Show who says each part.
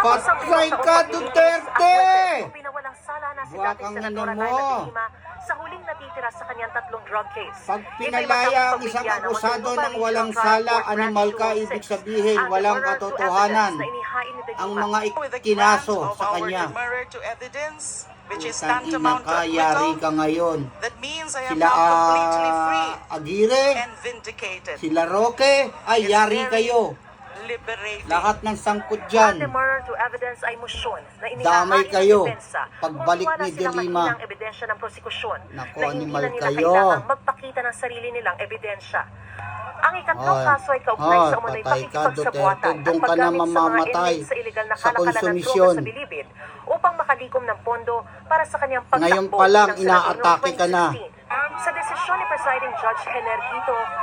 Speaker 1: Patay ka, Duterte!
Speaker 2: Pinawalang sala na si
Speaker 1: Buwak
Speaker 2: dating
Speaker 1: ang
Speaker 2: Senadora
Speaker 1: ano
Speaker 2: Naila
Speaker 1: mo.
Speaker 2: de Lima sa huling natitira sa kanyang 3 drug case.
Speaker 1: Pag
Speaker 2: Ito'y
Speaker 1: pinalaya ang
Speaker 2: matapos
Speaker 1: isang
Speaker 2: pagbigyan ng
Speaker 1: akusado
Speaker 2: Muntinlupa
Speaker 1: ng walang
Speaker 2: Regional
Speaker 1: sala,
Speaker 2: Court
Speaker 1: animal ka,
Speaker 2: Branch
Speaker 1: ibig
Speaker 2: 206,
Speaker 1: sabihin
Speaker 2: ang
Speaker 1: walang
Speaker 2: demurrer to
Speaker 1: katotohanan
Speaker 2: evidence na inihain ni de
Speaker 1: ang
Speaker 2: Lima.
Speaker 1: mga
Speaker 3: With the
Speaker 1: ikinaso
Speaker 3: grant of
Speaker 1: sa
Speaker 3: our
Speaker 1: kanya.
Speaker 3: demurrer to evidence, which is
Speaker 1: Putang ina
Speaker 3: tantamount to
Speaker 1: ka, yari
Speaker 3: acquittal,
Speaker 1: ka ngayon.
Speaker 3: that means I am
Speaker 1: Sila
Speaker 3: now completely free
Speaker 1: Agire,
Speaker 3: and vindicated.
Speaker 1: sila Roque, ay
Speaker 3: It's
Speaker 1: yari
Speaker 3: very
Speaker 1: kayo.
Speaker 3: liberating.
Speaker 1: Lahat ng sangkot
Speaker 2: Ang
Speaker 1: dyan.
Speaker 2: demurrer to evidence ay motion na
Speaker 1: Damay
Speaker 2: inihahain ng
Speaker 1: kayo.
Speaker 2: depensa.
Speaker 1: Pagbalik
Speaker 2: Kung wala
Speaker 1: ni
Speaker 2: silang
Speaker 1: De Lima.
Speaker 2: mahinang ebidensya ng prosekusyon
Speaker 1: Naku,
Speaker 2: na hindi
Speaker 1: animal
Speaker 2: na nila
Speaker 1: kayo.
Speaker 2: kailangang magpakita ng sarili nilang ebidensya. Ang ikatlong
Speaker 1: Ay,
Speaker 2: kaso ay kaugnay sa umunoy
Speaker 1: patay ka,
Speaker 2: pakikipagsabuatan
Speaker 1: Duterte. Doon
Speaker 2: at
Speaker 1: ka na
Speaker 2: paggamit sa mga
Speaker 1: mamamatay
Speaker 2: inmates sa illegal na
Speaker 1: sa
Speaker 2: kalakalan ng droga
Speaker 1: konsumisyon.
Speaker 2: sa bilibid upang makalikom ng pondo para sa kanyang pagtakbo
Speaker 1: Ngayon pa lang,
Speaker 2: bilang senador noong
Speaker 1: inaatake ka na.
Speaker 2: 2016. Sa desisyon ni Presiding Judge Energito